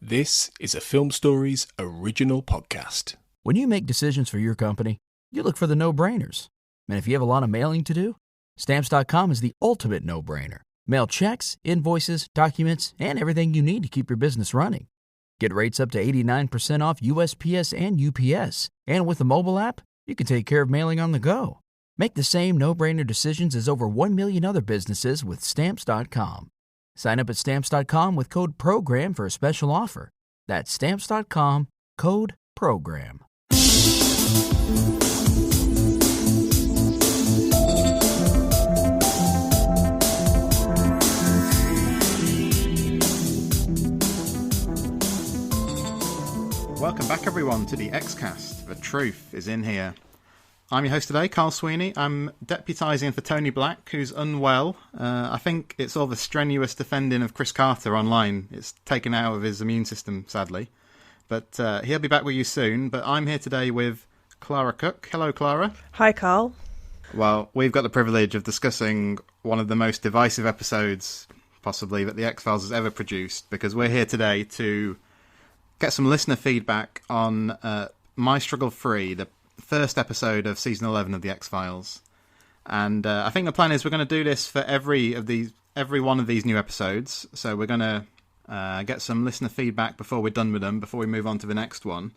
This is a Film Stories original podcast. When you make decisions for your company, you look for the no-brainers. And if you have a lot of mailing to do, Stamps.com is the ultimate no-brainer. Mail checks, invoices, documents, and everything you need to keep your business running. Get rates up to 89% off USPS and UPS. And with the mobile app, you can take care of mailing on the go. Make the same no-brainer decisions as over 1 million other businesses with Stamps.com. Sign up at Stamps.com with code PROGRAM for a special offer. That's Stamps.com, code PROGRAM. Welcome back, everyone, to the Xcast. The truth is in here. I'm your host today, Carl Sweeney. I'm deputising for Tony Black, who's unwell. I think it's all the strenuous defending of Chris Carter online. It's taken out of his immune system, sadly. But he'll be back with you soon. But I'm here today with Clara Cook. Hello, Clara. Hi, Carl. Well, we've got the privilege of discussing one of the most divisive episodes, possibly, that the X-Files has ever produced, because we're here today to get some listener feedback on My Struggle 3, the first episode of season 11 of the X-Files. And I think the plan is we're going to do this for every one of these new episodes. So we're going to get some listener feedback before we're done with them, before we move on to the next one.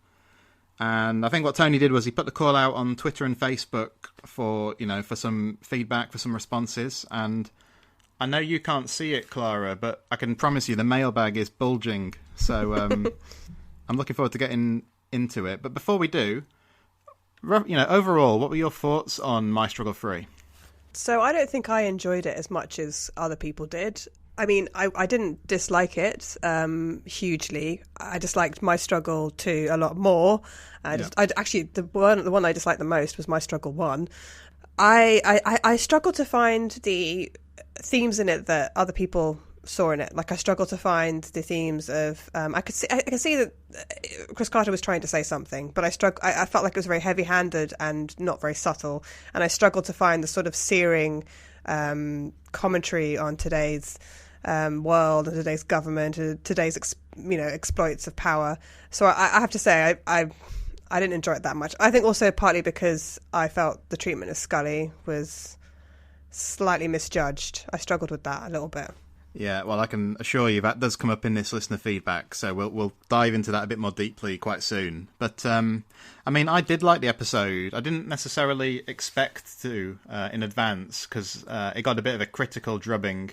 And I think what Tony did was he put the call out on Twitter and Facebook for some feedback, for some responses. And I know you can't see it, Clara, but I can promise you the mailbag is bulging. So I'm looking forward to getting into it. But before we do, overall, what were your thoughts on My Struggle 3? So I don't think I enjoyed it as much as other people did. I mean, I didn't dislike it hugely. I disliked My Struggle 2 a lot more. The one I disliked the most was My Struggle 1. I struggled to find the themes in it that other people saw in it. Like, I struggled to find the themes of I could see that Chris Carter was trying to say something, but I felt like it was very heavy-handed and not very subtle, and I struggled to find the sort of searing commentary on today's world and today's government and today's exploits of power. So I have to say I didn't enjoy it that much. I think also partly because I felt the treatment of Scully was slightly misjudged. I struggled with that a little bit. Yeah, well, I can assure you that does come up in this listener feedback, so we'll dive into that a bit more deeply quite soon. But, I mean, I did like the episode. I didn't necessarily expect to in advance, because it got a bit of a critical drubbing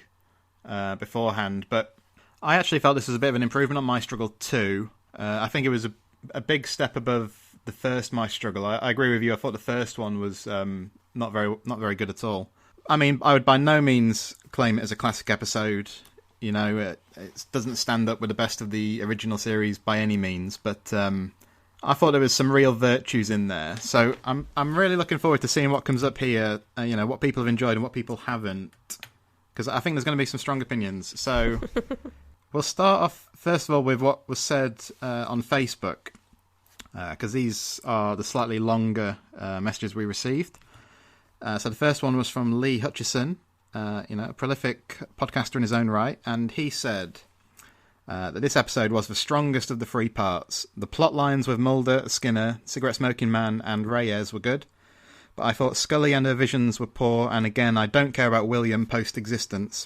beforehand, but I actually felt this was a bit of an improvement on My Struggle 2. I think it was a big step above the first My Struggle. I agree with you. I thought the first one was not very good at all. I mean, I would by no means claim it as a classic episode. It doesn't stand up with the best of the original series by any means, but I thought there was some real virtues in there. So I'm really looking forward to seeing what comes up here, what people have enjoyed and what people haven't, because I think there's going to be some strong opinions. So we'll start off, first of all, with what was said on Facebook, because these are the slightly longer messages we received. So the first one was from Lee Hutchison, a prolific podcaster in his own right, and he said that this episode was the strongest of the three parts. The plot lines with Mulder, Skinner, Cigarette Smoking Man, and Reyes were good, but I thought Scully and her visions were poor, and again, I don't care about William post-existence.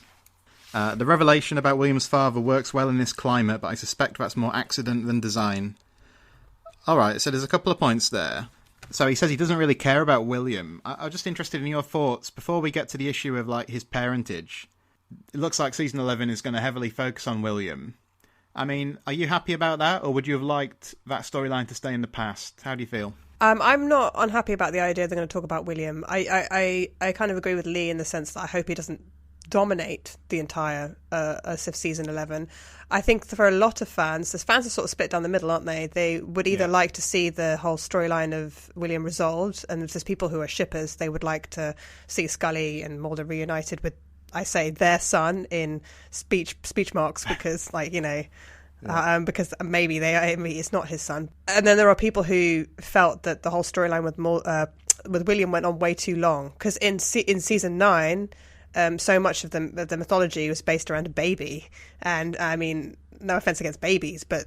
The revelation about William's father works well in this climate, but I suspect that's more accident than design. Alright, so there's a couple of points there. So he says he doesn't really care about William. I'm just interested in your thoughts before we get to the issue of his parentage. It looks like season 11 is going to heavily focus on William. I mean, are you happy about that, or would you have liked that storyline to stay in the past? How do you feel? I'm not unhappy about the idea they're going to talk about William. I kind of agree with Lee in the sense that I hope he doesn't dominate the entire season 11. I think for a lot of fans, the fans are sort of split down the middle, aren't they? They would either like to see the whole storyline of William resolved, and if there's people who are shippers, they would like to see Scully and Mulder reunited with, I say, their son in speech marks, because because maybe it's not his son. And then there are people who felt that the whole storyline with William went on way too long, because in season 9. So much of the mythology was based around a baby, and I mean, no offense against babies, but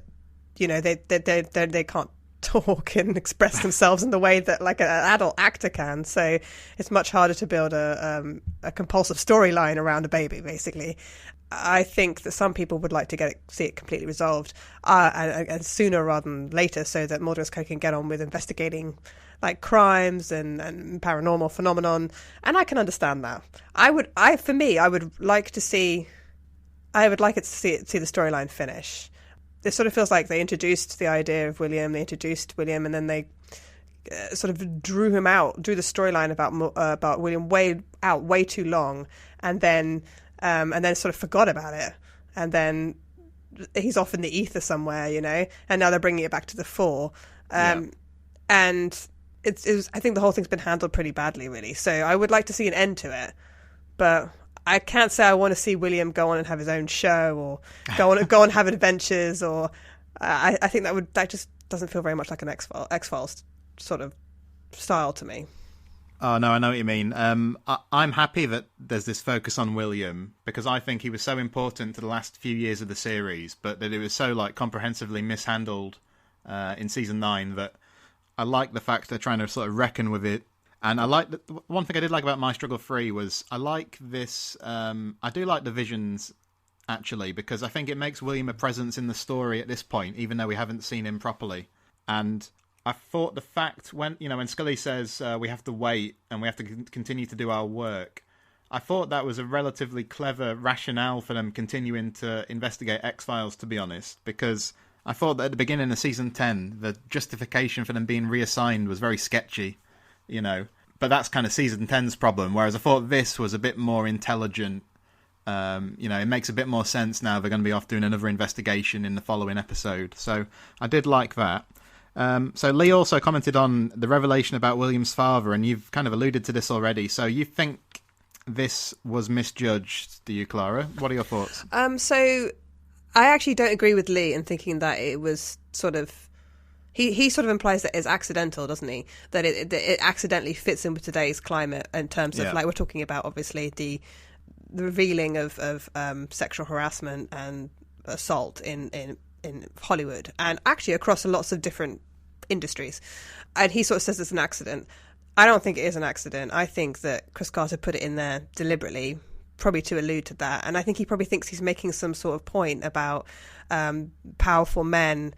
they can't talk and express themselves in the way that like an adult actor can. So it's much harder to build a compulsive storyline around a baby, basically. I think that some people would like to see it completely resolved and sooner rather than later, so that Mulder and Scully can get on with investigating like crimes and paranormal phenomenon. And I can understand that. I would like it to see the storyline finish. It sort of feels like they introduced the idea of William, and then they sort of drew the storyline about William way too long, and then sort of forgot about it, and then he's off in the ether somewhere, and now they're bringing it back to the fore, and it was, I think the whole thing's been handled pretty badly, really. So I would like to see an end to it, but I can't say I want to see William go on and have his own show, or go on and have adventures, or I think that just doesn't feel very much like an X-Files sort of style to me. Oh no, I know what you mean. I'm happy that there's this focus on William, because I think he was so important to the last few years of the series, but that it was so like comprehensively mishandled in season 9 that I like the fact they're trying to sort of reckon with it. And I like one thing I did like about My Struggle 3 was I like this. I do like the visions, actually, because I think it makes William a presence in the story at this point, even though we haven't seen him properly. And I thought the fact when Scully says we have to wait and we have to continue to do our work, I thought that was a relatively clever rationale for them continuing to investigate X-Files, to be honest, because I thought that at the beginning of season 10, the justification for them being reassigned was very sketchy. But that's kind of season 10's problem, whereas I thought this was a bit more intelligent. It makes a bit more sense now they're going to be off doing another investigation in the following episode. So I did like that. So Lee also commented on the revelation about William's father, and you've kind of alluded to this already. So you think this was misjudged, do you, Clara? What are your thoughts? So I actually don't agree with Lee in thinking that it was sort of... He sort of implies that it's accidental, doesn't he? That it accidentally fits in with today's climate in terms of, like, we're talking about, obviously, the revealing of sexual harassment and assault in Hollywood, and actually across lots of different industries. And he sort of says it's an accident. I don't think it is an accident. I think that Chris Carter put it in there deliberately, probably to allude to that. And I think he probably thinks he's making some sort of point about powerful men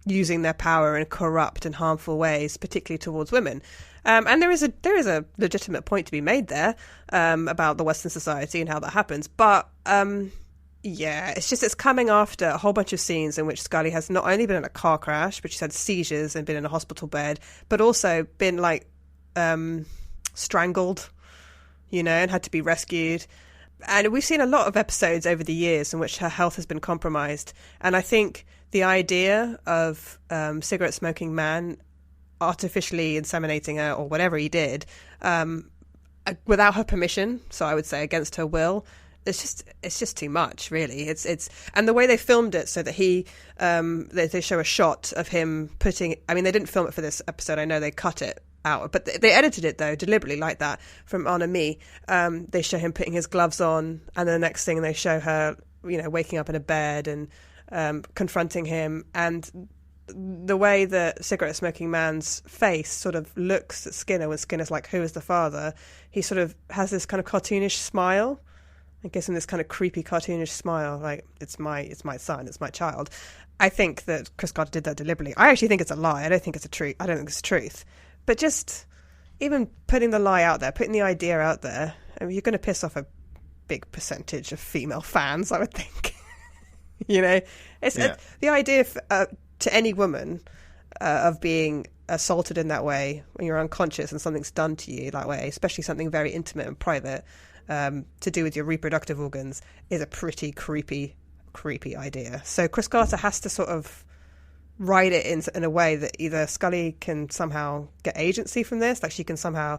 using their power in corrupt and harmful ways, particularly towards women. And there is a legitimate point to be made there about the Western society and how that happens. But it's coming after a whole bunch of scenes in which Scully has not only been in a car crash, but she's had seizures and been in a hospital bed, but also been like strangled, and had to be rescued. And we've seen a lot of episodes over the years in which her health has been compromised. And I think the idea of cigarette smoking man artificially inseminating her, or whatever he did, without her permission, so I would say against her will, it's just too much, really. It's and the way they filmed it, so that they show a shot of him putting. I mean, they didn't film it for this episode. I know they cut it out, but they edited it though deliberately like that from Anna Me. They show him putting his gloves on, and then the next thing they show her, waking up in a bed and confronting him, and the way that cigarette smoking man's face sort of looks at Skinner when Skinner's like, "Who is the father?" He sort of has this kind of cartoonish smile. It gives him this kind of creepy cartoonish smile, like it's my son, it's my child. I think that Chris Carter did that deliberately. I actually think it's a lie. I don't think it's a truth. I don't think it's truth. But just even putting the lie out there, putting the idea out there, I mean, you're going to piss off a big percentage of female fans, I would think. It's the idea to any woman of being assaulted in that way when you're unconscious and something's done to you that way, especially something very intimate and private, to do with your reproductive organs, is a pretty creepy idea. So Chris Carter has to sort of write it in a way that either Scully can somehow get agency from this, like she can somehow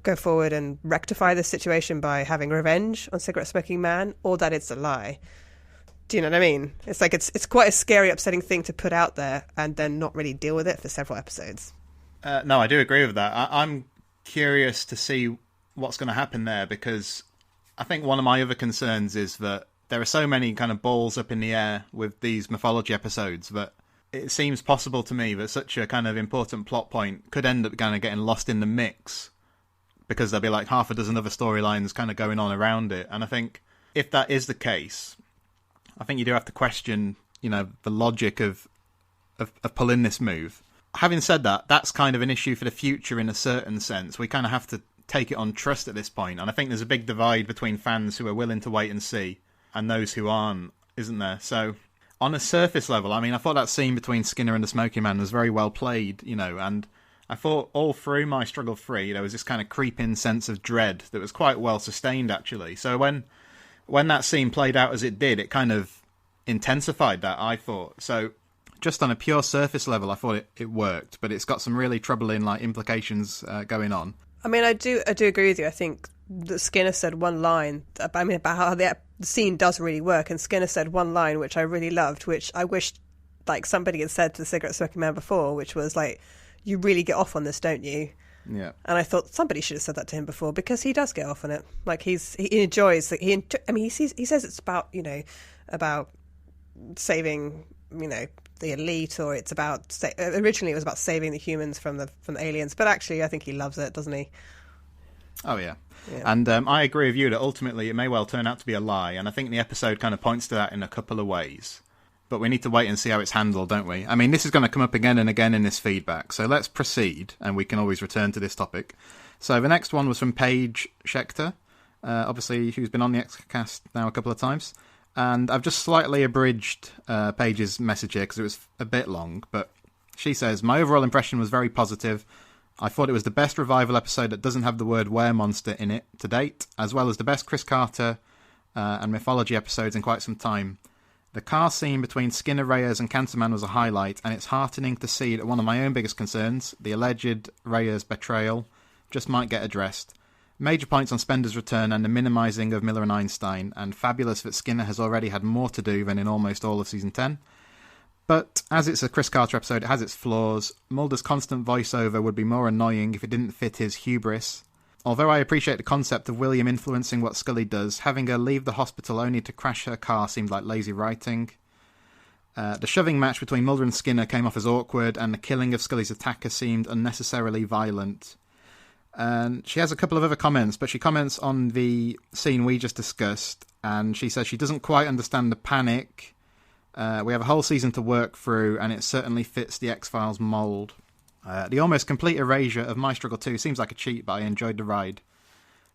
go forward and rectify this situation by having revenge on cigarette smoking man, or that it's a lie. Do you know what I mean? It's like it's quite a scary, upsetting thing to put out there and then not really deal with it for several episodes. No, I do agree with that. I'm curious to see what's going to happen there, because I think one of my other concerns is that there are so many kind of balls up in the air with these mythology episodes that it seems possible to me that such a kind of important plot point could end up kind of getting lost in the mix, because there'll be like half a dozen other storylines kind of going on around it. And I think if that is the case, I think you do have to question, the logic of pulling this move. Having said that, that's kind of an issue for the future in a certain sense. We kind of have to take it on trust at this point. And I think there's a big divide between fans who are willing to wait and see and those who aren't, isn't there? So on a surface level, I mean, I thought that scene between Skinner and the Smoking Man was very well played, and I thought all through My Struggle 3, there was this kind of creeping sense of dread that was quite well sustained, actually. So when that scene played out as it did, it kind of intensified that, I thought. So just on a pure surface level, I thought it worked, but it's got some really troubling implications going on. I mean, I do agree with you. I think that Skinner said one line, about how the scene does really work, and Skinner said one line which I really loved, which I wish somebody had said to the cigarette smoking man before, which was you really get off on this, don't you? Yeah. And I thought somebody should have said that to him before, because he does get off on it. He enjoys. He says it's about about saving the elite, or it's about originally it was about saving the humans from the aliens, but actually I think he loves it, doesn't he? Oh yeah. Yeah. And I agree with you that ultimately it may well turn out to be a lie, and I think the episode kind of points to that in a couple of ways. But we need to wait and see how it's handled, don't we? I mean, this is going to come up again and again in this feedback, so let's proceed, and we can always return to this topic. So the next one was from Paige Schechter, obviously who's been on the Xcast now a couple of times. And I've just slightly abridged Paige's message here because it was a bit long, but she says, my overall impression was very positive. I thought it was the best revival episode that doesn't have the word weremonster in it to date, as well as the best Chris Carter and mythology episodes in quite some time. The car scene between Skinner, Reyes and Cancerman was a highlight, and it's heartening to see that one of my own biggest concerns, the alleged Reyes betrayal, just might get addressed. Major points on Spender's return and the minimising of Miller and Einstein, and fabulous that Skinner has already had more to do than in almost all of Season 10. But as it's a Chris Carter episode, it has its flaws. Mulder's constant voiceover would be more annoying if it didn't fit his hubris. Although I appreciate the concept of William influencing what Scully does, having her leave the hospital only to crash her car seemed like lazy writing. The shoving match between Mulder and Skinner came off as awkward, and the killing of Scully's attacker seemed unnecessarily violent. And she has a couple of other comments, but she comments on the scene we just discussed, and she says she doesn't quite understand the panic. We have a whole season to work through, and it certainly fits the X-Files mould. The almost complete erasure of My Struggle 2 seems like a cheat, but I enjoyed the ride.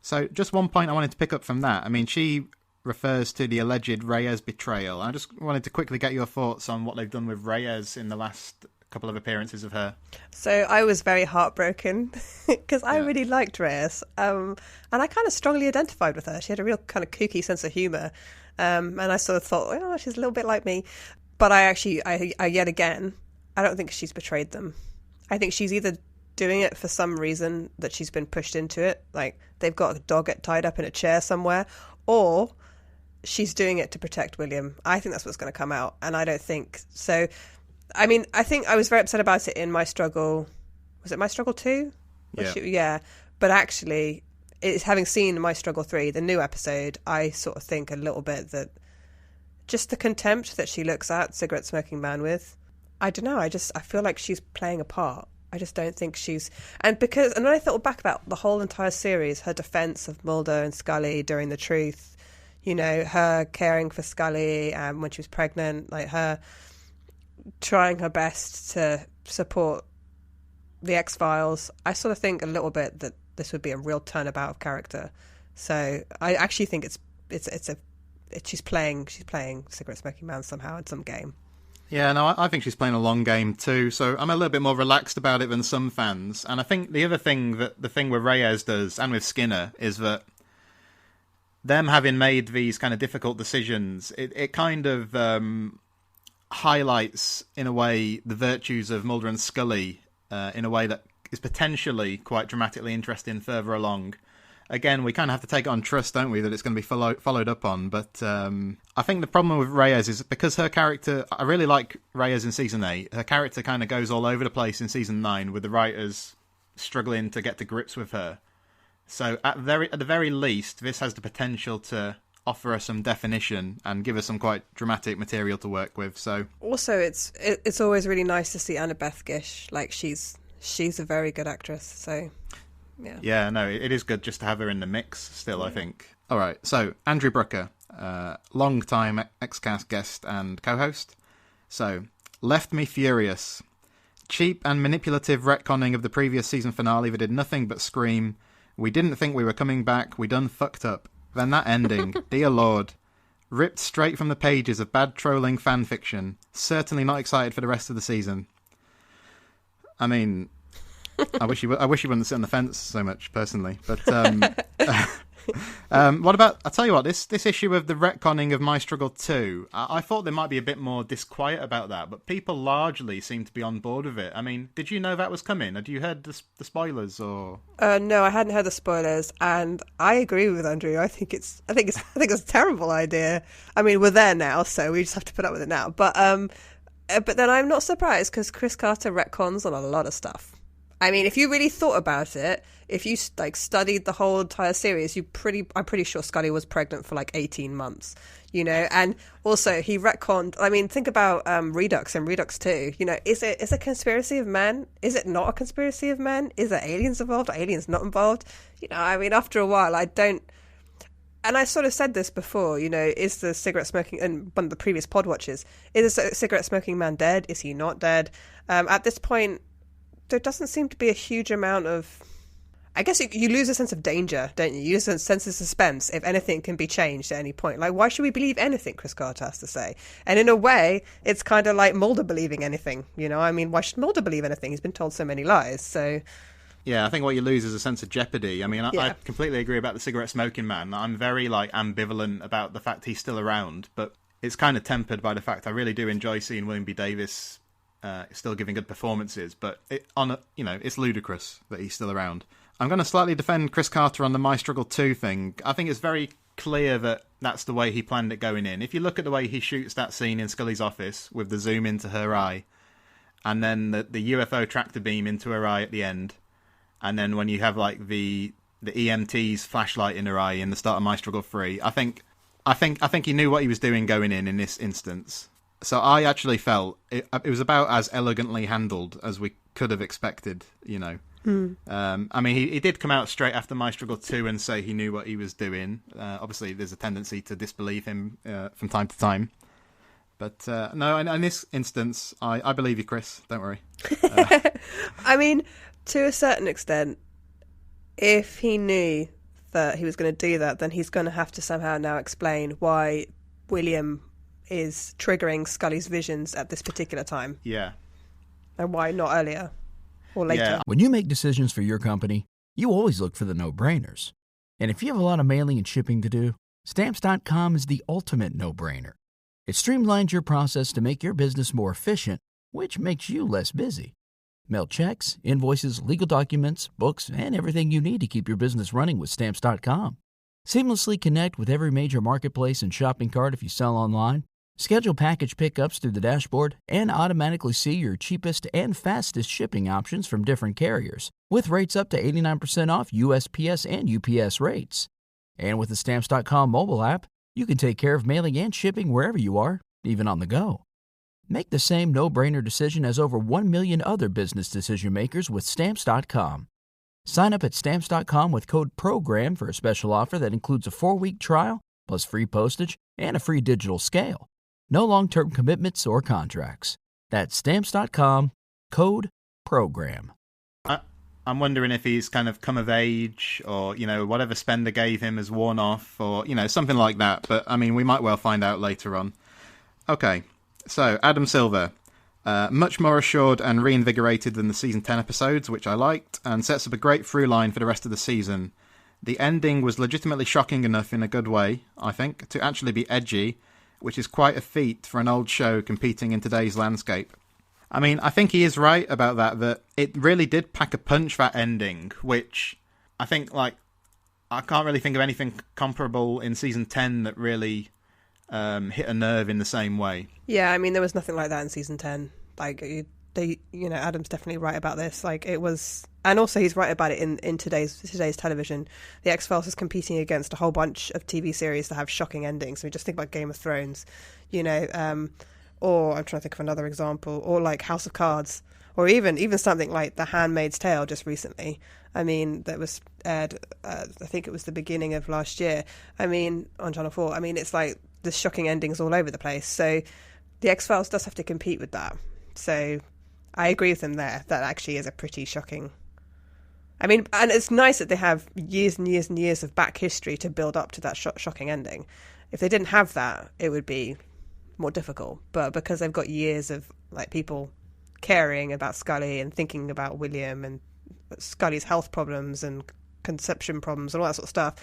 So just one point I wanted to pick up from that. I mean, she refers to the alleged Reyes betrayal. I just wanted to quickly get your thoughts on what they've done with Reyes in the last couple of appearances of her. So I was very heartbroken because I really liked Reyes, and I kind of strongly identified with her. She had a real kind of kooky sense of humour, and I sort of thought, oh, she's a little bit like me. But I yet again, I don't think she's betrayed them. I think she's either doing it for some reason that she's been pushed into it, like they've got a dog tied up in a chair somewhere, or she's doing it to protect William. I think that's what's going to come out, and I don't think so. I mean, I think I was very upset about it in My Struggle. Was it My Struggle 2? Yeah. But actually, it's having seen My Struggle 3, the new episode, I sort of think a little bit that just the contempt that she looks at Cigarette Smoking Man with, I don't know, I feel like she's playing a part. I just don't think she's... And when I thought back about the whole entire series, her defence of Mulder and Scully during The Truth, her caring for Scully when she was pregnant, like her trying her best to support the X-Files, I sort of think a little bit that this would be a real turnabout of character. So I actually think she's playing Cigarette Smoking Man somehow in some game. Yeah, no, I think she's playing a long game too, so I'm a little bit more relaxed about it than some fans. And I think the other thing the thing with Reyes does, and with Skinner, is that them having made these kind of difficult decisions, it kind of highlights, in a way, the virtues of Mulder and Scully in a way that is potentially quite dramatically interesting further along. Again, we kind of have to take it on trust, don't we, that it's going to be followed up on. But I think the problem with Reyes is because her character... I really like Reyes in Season 8. Her character kind of goes all over the place in Season 9, with the writers struggling to get to grips with her. So at the very least, this has the potential to offer us some definition and give us some quite dramatic material to work with. So also, it's always really nice to see Annabeth Gish. Like she's a very good actress. So yeah, no, it is good just to have her in the mix still. I think. All right, so Andrew Brooker, long-time Xcast guest and co-host. So left me furious. Cheap and manipulative retconning of the previous season finale that did nothing but scream, "We didn't think we were coming back, we done fucked up." Then that ending, dear lord. Ripped straight from the pages of bad trolling fan fiction. Certainly not excited for the rest of the season. I mean, I wish you wouldn't sit on the fence so much, personally. But what about? I'll tell you what. This issue of the retconning of My Struggle 2, I thought there might be a bit more disquiet about that, but people largely seem to be on board with it. I mean, did you know that was coming? Had you heard the spoilers or? No, I hadn't heard the spoilers, and I agree with Andrew. I think it's a terrible idea. I mean, we're there now, so we just have to put up with it now. But then I'm not surprised because Chris Carter retcons on a lot of stuff. I mean, if you really thought about it, if you studied the whole entire series, I'm pretty sure Scully was pregnant for 18 months, and also he retconned. I mean, think about Redux and Redux 2. Is it a conspiracy of men? Is it not a conspiracy of men? Is there aliens involved? Are aliens not involved? I mean, after a while, I don't. And I sort of said this before, is the cigarette smoking, in one of the previous pod watches, is a cigarette smoking man dead? Is he not dead? At this point, there doesn't seem to be a huge amount of... I guess you lose a sense of danger, don't you? You lose a sense of suspense if anything can be changed at any point. Why should we believe anything Chris Carter has to say? And in a way, it's kind of like Mulder believing anything, I mean, why should Mulder believe anything? He's been told so many lies, so... Yeah, I think what you lose is a sense of jeopardy. I mean, I completely agree about the cigarette smoking man. I'm very, ambivalent about the fact he's still around, but it's kind of tempered by the fact I really do enjoy seeing William B. Davis still giving good performances, but it's ludicrous that he's still around. I'm going to slightly defend Chris Carter on the My Struggle 2 thing. I think it's very clear that that's the way he planned it going in. If you look at the way he shoots that scene in Scully's office with the zoom into her eye, and then the UFO tractor beam into her eye at the end, and then when you have the EMT's flashlight in her eye in the start of My Struggle 3, I think he knew what he was doing going in this instance. So I actually felt it was about as elegantly handled as we could have expected, I mean, he did come out straight after My Struggle 2 and say he knew what he was doing. Obviously, there's a tendency to disbelieve him from time to time. But no, in this instance, I believe you, Chris. Don't worry. I mean, to a certain extent, if he knew that he was going to do that, then he's going to have to somehow now explain why William is triggering Scully's visions at this particular time. Yeah. And why not earlier or later. Yeah. When you make decisions for your company, you always look for the no-brainers. And if you have a lot of mailing and shipping to do, Stamps.com is the ultimate no-brainer. It streamlines your process to make your business more efficient, which makes you less busy. Mail checks, invoices, legal documents, books, and everything you need to keep your business running with Stamps.com. Seamlessly connect with every major marketplace and shopping cart if you sell online. Schedule package pickups through the dashboard and automatically see your cheapest and fastest shipping options from different carriers, with rates up to 89% off USPS and UPS rates. And with the Stamps.com mobile app, you can take care of mailing and shipping wherever you are, even on the go. Make the same no-brainer decision as over 1 million other business decision makers with Stamps.com. Sign up at Stamps.com with code PROGRAM for a special offer that includes a 4-week trial, plus free postage and a free digital scale. No long-term commitments or contracts. That's Stamps.com, code PROGRAM. I'm wondering if he's kind of come of age or, whatever Spender gave him has worn off or, something like that. But, I mean, we might well find out later on. Okay, so Adam Silver. Much more assured and reinvigorated than the season 10 episodes, which I liked, and sets up a great through line for the rest of the season. The ending was legitimately shocking enough in a good way, I think, to actually be edgy, which is quite a feat for an old show competing in today's landscape. I mean, I think he is right about that it really did pack a punch, that ending, which I think, I can't really think of anything comparable in season 10 that really hit a nerve in the same way. Yeah, I mean, there was nothing like that in season 10. Adam's definitely right about this. It was And also, he's right about it in today's television. The X-Files is competing against a whole bunch of TV series that have shocking endings. I mean, just think about Game of Thrones, you know, or I'm trying to think of another example, or like House of Cards, or even something like The Handmaid's Tale just recently. I mean, that was aired, I think it was the beginning of last year. I mean, on Channel 4. I mean, it's like the shocking endings all over the place. So the X-Files does have to compete with that. So I agree with them there. That actually is a pretty shocking. I mean, and it's nice that they have years and years and years of back history to build up to that shocking ending. If they didn't have that, it would be more difficult. But because they've got years of like people caring about Scully and thinking about William and Scully's health problems and conception problems and all that sort of stuff,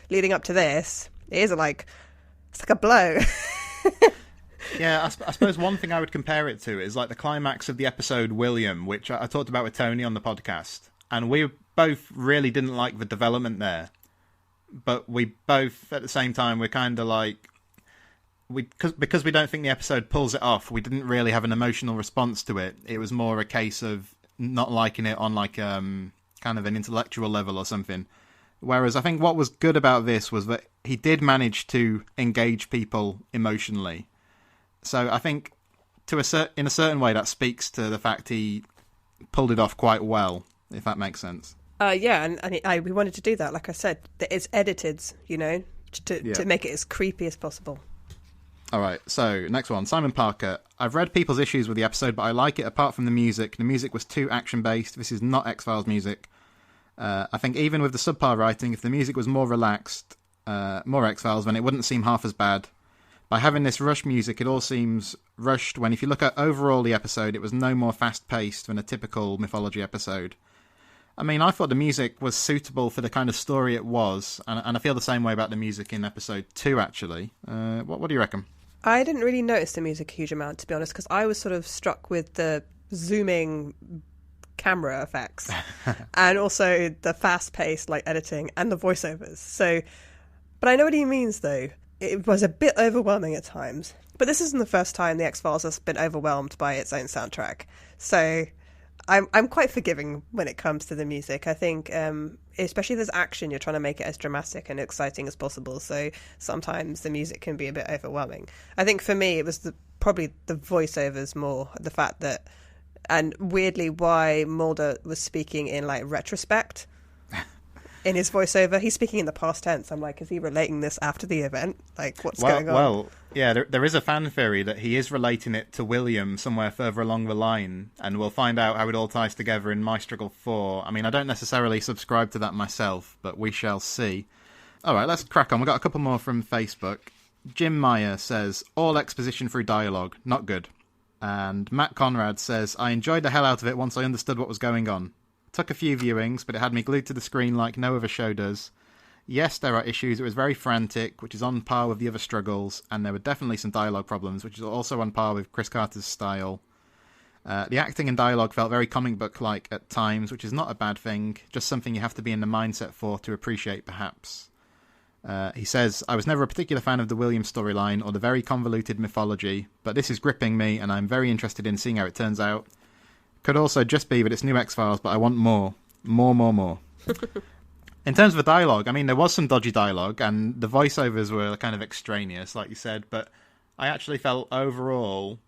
leading up to this, it's like a blow. Yeah, I suppose one thing I would compare it to is like the climax of the episode William, which I talked about with Tony on the podcast. And we both really didn't like the development there. But we both, at the same time, we're kind of like... because we don't think the episode pulls it off, we didn't really have an emotional response to it. It was more a case of not liking it on like kind of an intellectual level or something. Whereas I think what was good about this was that he did manage to engage people emotionally. So I think in a certain way that speaks to the fact he pulled it off quite well, if that makes sense. Yeah, and we wanted to do that. Like I said, it's edited, you know, to make it as creepy as possible. All right, so next one. Simon Parker. I've read people's issues with the episode, but I like it apart from the music. The music was too action-based. This is not X-Files music. I think even with the subpar writing, if the music was more relaxed, more X-Files, then it wouldn't seem half as bad. By having this rush music, it all seems rushed, when if you look at overall the episode, it was no more fast-paced than a typical mythology episode. I mean, I thought the music was suitable for the kind of story it was, and I feel the same way about the music in episode 2, actually. What do you reckon? I didn't really notice the music a huge amount, to be honest, because I was sort of struck with the zooming camera effects and also the fast-paced like editing and the voiceovers. So, but I know what he means, though. It was a bit overwhelming at times. But this isn't the first time the X-Files has been overwhelmed by its own soundtrack. So I'm quite forgiving when it comes to the music. I think, especially if there's action, you're trying to make it as dramatic and exciting as possible. So sometimes the music can be a bit overwhelming. I think for me, it was probably the voiceovers more, the fact that, and weirdly why Mulder was speaking in like retrospect. In his voiceover, he's speaking in the past tense. I'm like, is he relating this after the event? Like, what's going on? Well, yeah, there is a fan theory that he is relating it to William somewhere further along the line, and we'll find out how it all ties together in My Struggle 4. I mean, I don't necessarily subscribe to that myself, but we shall see. All right, let's crack on. We've got a couple more from Facebook. Jim Meyer says, all exposition through dialogue, not good. And Matt Conrad says, I enjoyed the hell out of it once I understood what was going on. Took a few viewings, but it had me glued to the screen like no other show does. Yes, there are issues. It was very frantic, which is on par with the other struggles, and there were definitely some dialogue problems, which is also on par with Chris Carter's style. The acting and dialogue felt very comic book-like at times, which is not a bad thing, just something you have to be in the mindset for to appreciate, perhaps. He says, I was never a particular fan of the Williams storyline or the very convoluted mythology, but this is gripping me, and I'm very interested in seeing how it turns out. Could also just be that it's new X-Files, but I want more. More. In terms of the dialogue, I mean, there was some dodgy dialogue, and the voiceovers were kind of extraneous, like you said, but I actually felt overall,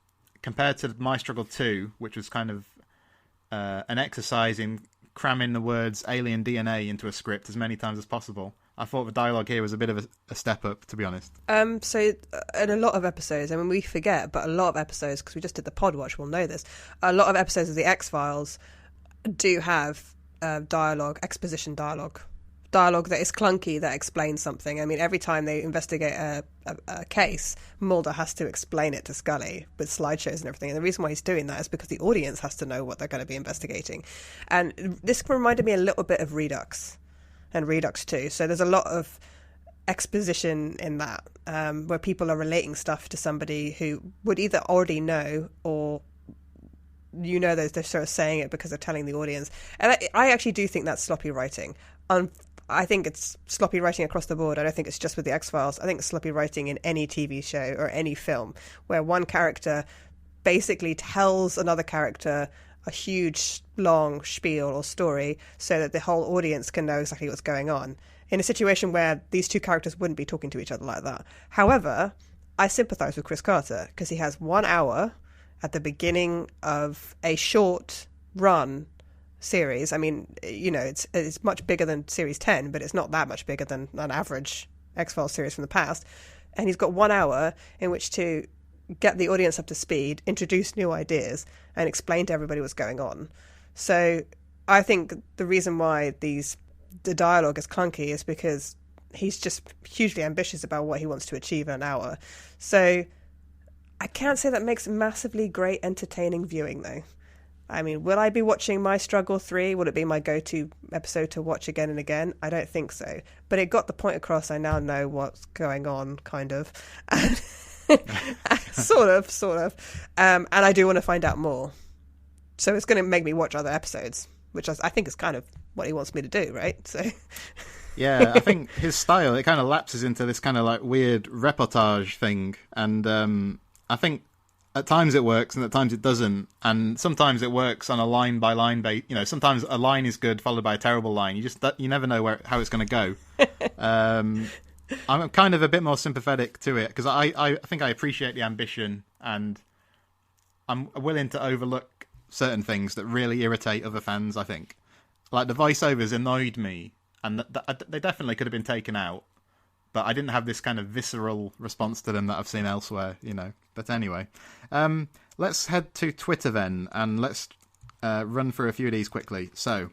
compared to My Struggle 2, which was kind of an exercise in cramming the words alien DNA into a script as many times as possible, I thought the dialogue here was a bit of a step up, to be honest. So in a lot of episodes, I mean, we forget, but a lot of episodes, because we just did the pod watch, we'll know this, a lot of episodes of the X-Files do have exposition dialogue that is clunky, that explains something. I mean, every time they investigate a case, Mulder has to explain it to Scully with slideshows and everything. And the reason why he's doing that is because the audience has to know what they're going to be investigating. And this reminded me a little bit of Redux and Redux 2. So there's a lot of exposition in that, where people are relating stuff to somebody who would either already know or they're sort of saying it because they're telling the audience. And I actually do think that's sloppy writing. I think it's sloppy writing across the board. I don't think it's just with the X-Files. I think it's sloppy writing in any TV show or any film where one character basically tells another character, a huge, long spiel or story so that the whole audience can know exactly what's going on, in a situation where these two characters wouldn't be talking to each other like that. However, I sympathise with Chris Carter because he has 1 hour at the beginning of a short run series. I mean, you know, it's much bigger than Series 10, but it's not that much bigger than an average X-Files series from the past. And he's got 1 hour in which to get the audience up to speed, introduce new ideas, and explain to everybody what's going on. So I think the reason why the dialogue is clunky is because he's just hugely ambitious about what he wants to achieve in an hour. So I can't say that makes massively great entertaining viewing, though. I mean, will I be watching My Struggle 3? Will it be my go-to episode to watch again and again? I don't think so. But it got the point across. I now know what's going on, kind of. Sort of. And I do want to find out more. So it's going to make me watch other episodes, which I think is kind of what he wants me to do, right? So... Yeah, I think his style, it kind of lapses into this kind of like weird reportage thing. And I think at times it works and at times it doesn't. And sometimes it works on a line by line base. You know, sometimes a line is good followed by a terrible line. You never know how it's going to go. I'm kind of a bit more sympathetic to it because I think I appreciate the ambition and I'm willing to overlook certain things that really irritate other fans, I think. Like the voiceovers annoyed me and they definitely could have been taken out. But I didn't have this kind of visceral response to them that I've seen elsewhere, you know. But anyway, let's head to Twitter then, and let's run through a few of these quickly. So,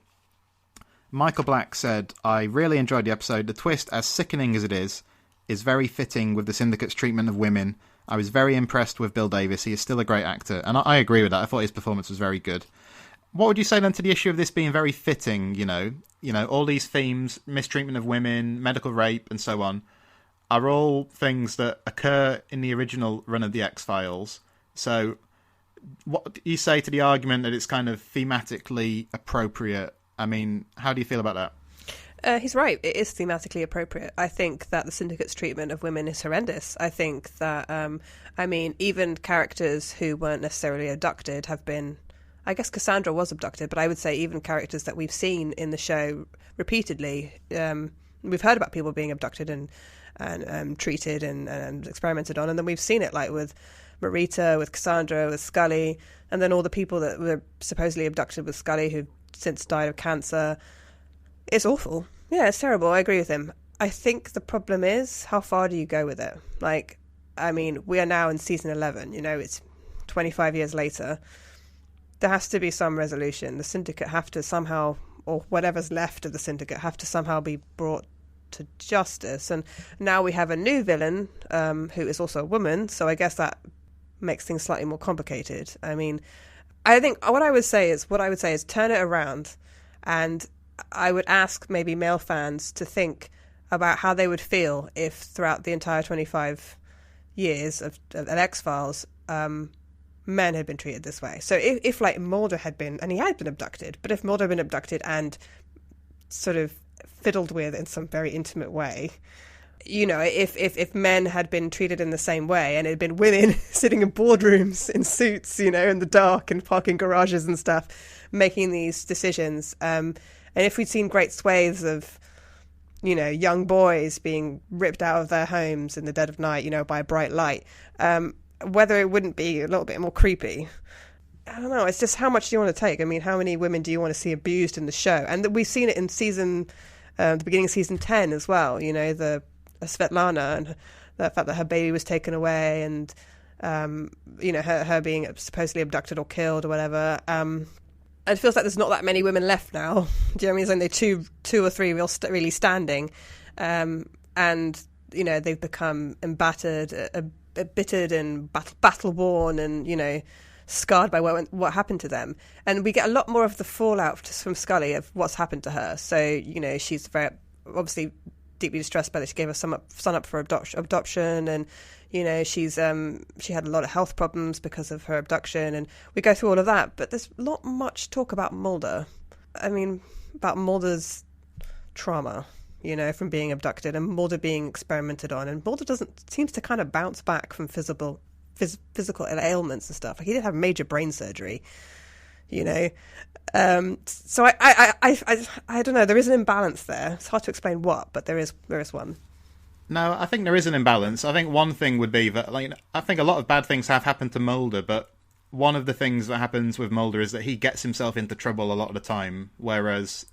Michael Black said, I really enjoyed the episode. The twist, as sickening as it is very fitting with the Syndicate's treatment of women. I was very impressed with Bill Davis. He is still a great actor, and I agree with that. I thought his performance was very good. What would you say then to the issue of this being very fitting, you know, all these themes, mistreatment of women, medical rape, and so on, are all things that occur in the original run of the X-Files. So what do you say to the argument that it's kind of thematically appropriate? I mean, how do you feel about that? He's right. It is thematically appropriate. I think that the Syndicate's treatment of women is horrendous. I think that, even characters who weren't necessarily abducted have been... I guess Cassandra was abducted, but I would say even characters that we've seen in the show repeatedly, we've heard about people being abducted and treated and experimented on, and then we've seen it like with Marita, with Cassandra, with Scully, and then all the people that were supposedly abducted with Scully who've since died of cancer. It's awful. Yeah, it's terrible. I agree with him. I think the problem is, how far do you go with it? Like, I mean, we are now in season 11, you know, it's 25 years later. There has to be some resolution. The Syndicate have to somehow, or whatever's left of the Syndicate, have to somehow be brought to justice. And now we have a new villain who is also a woman, so I guess that makes things slightly more complicated. I mean, I think what I would say is turn it around, and I would ask maybe male fans to think about how they would feel if throughout the entire 25 years of X-Files men had been treated this way. So if like Mulder had been, and he had been abducted, but if Mulder had been abducted and sort of fiddled with in some very intimate way, you know, if men had been treated in the same way and it had been women sitting in boardrooms in suits, you know, in the dark and parking garages and stuff, making these decisions, and if we'd seen great swathes of, you know, young boys being ripped out of their homes in the dead of night, you know, by a bright light, whether it wouldn't be a little bit more creepy. I don't know. It's just how much do you want to take? I mean, how many women do you want to see abused in the show? And we've seen it in the beginning of season 10 as well. You know, the Svetlana and the fact that her baby was taken away, and you know, her being supposedly abducted or killed or whatever. It feels like there's not that many women left now. Do you know what I mean? There's only two or three really standing, and you know, they've become embittered and battle worn, and you know, scarred by what happened to them. And we get a lot more of the fallout from Scully of what's happened to her. So, you know, she's very obviously deeply distressed by that. She gave her son up for adoption, and you know, she had a lot of health problems because of her abduction, and we go through all of that. But there's not much talk about Mulder. I mean, about Mulder's trauma, you know, from being abducted and Mulder being experimented on. And Mulder seems to kind of bounce back from physical ailments and stuff. Like, he did have major brain surgery. you know. So I don't know. There is an imbalance there. It's hard to explain what, but there is one. No, I think there is an imbalance. I think one thing would be that, like, I think a lot of bad things have happened to Mulder, but one of the things that happens with Mulder is that he gets himself into trouble a lot of the time, whereas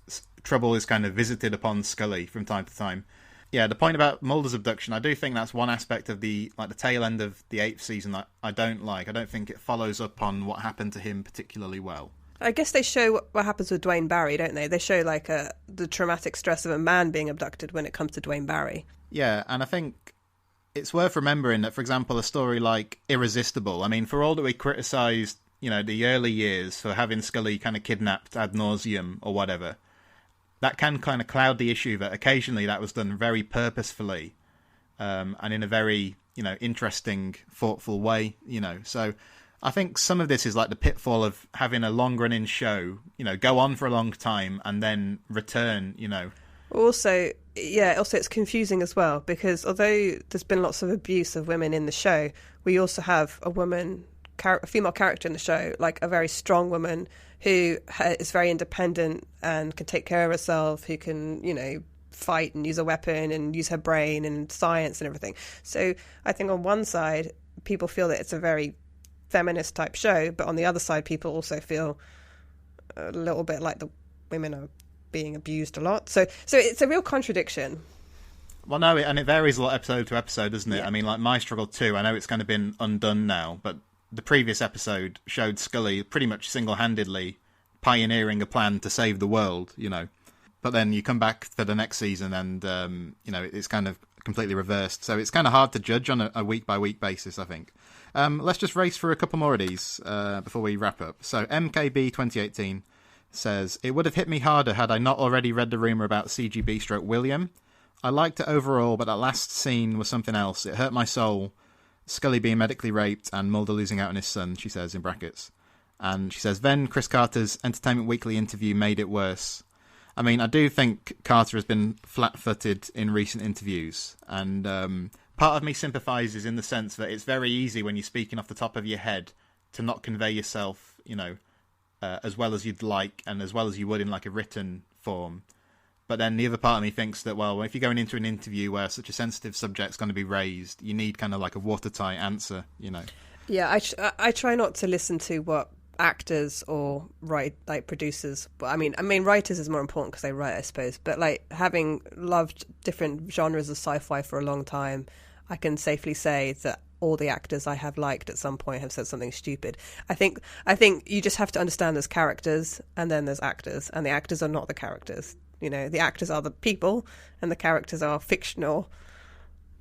trouble is kind of visited upon Scully from time to time. Yeah, the point about Mulder's abduction, I do think that's one aspect of the tail end of the 8th season that I don't like. I don't think it follows up on what happened to him particularly well. I guess they show what happens with Dwayne Barry, don't they? They show like the traumatic stress of a man being abducted when it comes to Dwayne Barry. Yeah, and I think it's worth remembering that, for example, a story like Irresistible, I mean, for all that we criticised, the early years for having Scully kind of kidnapped ad nauseum or whatever, that can kind of cloud the issue that occasionally that was done very purposefully and in a very, interesting, thoughtful way, So I think some of this is like the pitfall of having a long-running show, go on for a long time and then return, Also, it's confusing as well, because although there's been lots of abuse of women in the show, we also have a female character in the show, like a very strong woman who is very independent and can take care of herself, who can, fight and use a weapon and use her brain and science and everything. So I think on one side, people feel that it's a very feminist type show, but on the other side, people also feel a little bit like the women are being abused a lot. So it's a real contradiction. Well, no, and it varies a lot episode to episode, doesn't it? Yeah. I mean, like My Struggle 2, I know it's kind of been undone now, but the previous episode showed Scully pretty much single-handedly pioneering a plan to save the world, But then you come back for the next season and, it's kind of completely reversed. So it's kind of hard to judge on a week-by-week basis, I think. Let's just race through a couple more of these before we wrap up. So MKB 2018 says, it would have hit me harder had I not already read the rumour about CGB stroke William. I liked it overall, but that last scene was something else. It hurt my soul. Scully being medically raped and Mulder losing out on his son, she says in brackets. And she says, then Chris Carter's Entertainment Weekly interview made it worse. I mean, I do think Carter has been flat-footed in recent interviews. And part of me sympathises in the sense that it's very easy when you're speaking off the top of your head to not convey yourself, as well as you'd like and as well as you would in like a written form. But then the other part of me thinks that, well, if you're going into an interview where such a sensitive subject's going to be raised, you need kind of like a watertight answer, Yeah, I try not to listen to what actors or producers. I mean, writers is more important because they write, I suppose. But like having loved different genres of sci-fi for a long time, I can safely say that all the actors I have liked at some point have said something stupid. I think you just have to understand there's characters and then there's actors, and the actors are not the characters. The actors are the people and the characters are fictional.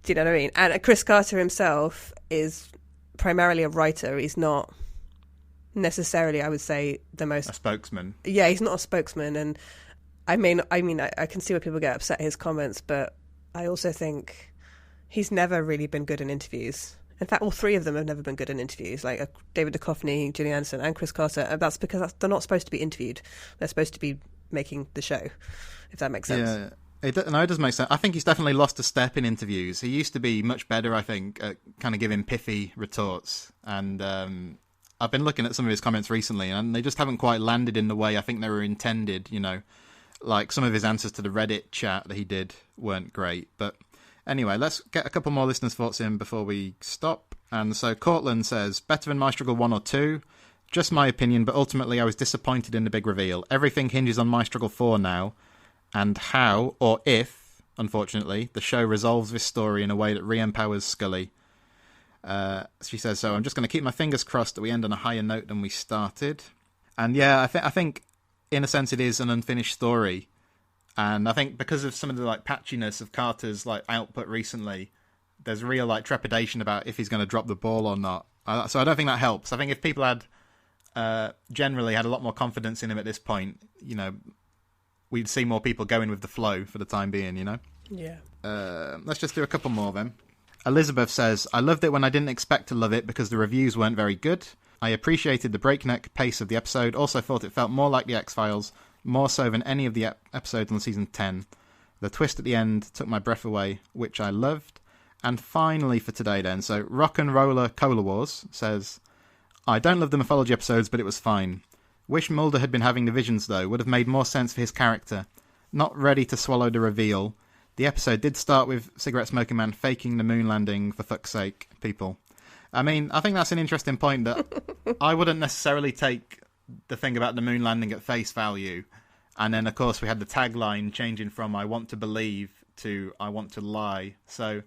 Do you know what I mean? And Chris Carter himself is primarily a writer. He's not necessarily, I would say, the most... A spokesman. Yeah, he's not a spokesman. And I can see why people get upset at his comments, but I also think he's never really been good in interviews. In fact, all three of them have never been good in interviews, like David Duchovny, Gillian Anderson, and Chris Carter. And that's because they're not supposed to be interviewed. They're supposed to be making the show, if that makes sense. Yeah, it does make sense. I think he's definitely lost a step in interviews. He used to be much better, I think, at kind of giving pithy retorts. And I've been looking at some of his comments recently, and they just haven't quite landed in the way I think they were intended, Like some of his answers to the Reddit chat that he did weren't great, but... Anyway, let's get a couple more listeners' thoughts in before we stop. And so Cortland says, better than My Struggle 1 or 2. Just my opinion, but ultimately I was disappointed in the big reveal. Everything hinges on My Struggle 4 now. And how, or if, unfortunately, the show resolves this story in a way that re-empowers Scully. She says, so I'm just going to keep my fingers crossed that we end on a higher note than we started. And yeah, I think in a sense it is an unfinished story. And I think because of some of the like patchiness of Carter's like output recently, there's real like trepidation about if he's going to drop the ball or not. So I don't think that helps. I think if people had generally had a lot more confidence in him at this point, we'd see more people going with the flow for the time being. Yeah. Let's just do a couple more then. Elizabeth says, I loved it when I didn't expect to love it because the reviews weren't very good. I appreciated the breakneck pace of the episode. Also thought it felt more like the X-Files. More so than any of the episodes on season 10. The twist at the end took my breath away, which I loved. And finally for today then, so Rock and Roller Cola Wars says, I don't love the mythology episodes, but it was fine. Wish Mulder had been having the visions, though. Would have made more sense for his character. Not ready to swallow the reveal. The episode did start with Cigarette Smoking Man faking the moon landing, for fuck's sake, people. I mean, I think that's an interesting point that I wouldn't necessarily take the thing about the moon landing at face value. And then, of course, we had the tagline changing from I want to believe to I want to lie. So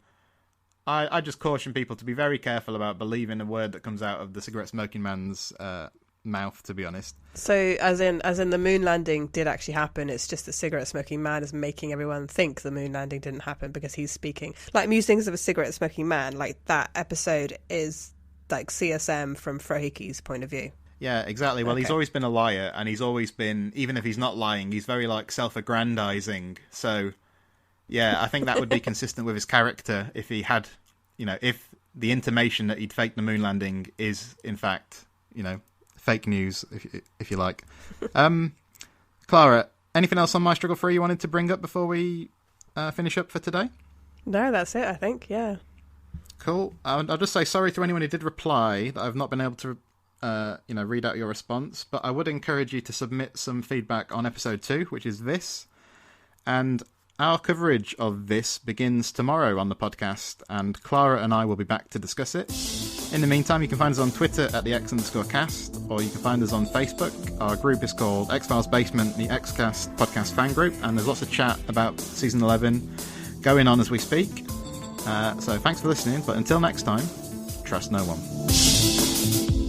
I just caution people to be very careful about believing a word that comes out of the Cigarette Smoking Man's mouth, to be honest. So as in the moon landing did actually happen, it's just the Cigarette Smoking Man is making everyone think the moon landing didn't happen because he's speaking. Like Musings of a Cigarette Smoking Man, like that episode is like CSM from Frohiki's point of view. Yeah, exactly. Well, He's always been a liar, and he's always been, even if he's not lying, he's very like self-aggrandizing. So yeah, I think that would be consistent with his character if he had, if the intimation that he'd faked the moon landing is in fact, fake news, if you like. Clara, anything else on My Struggle 3 you wanted to bring up before we finish up for today? No, that's it, I think, yeah. Cool. I'll just say sorry to anyone who did reply that I've not been able to read out your response, but I would encourage you to submit some feedback on episode 2, which is this. And our coverage of this begins tomorrow on the podcast, and Clara and I will be back to discuss it. In the meantime, you can find us on Twitter at the X_cast, or you can find us on Facebook. Our group is called X-Files Basement, the Xcast podcast fan group, and there's lots of chat about season 11 going on as we speak. So thanks for listening, but until next time, trust no one.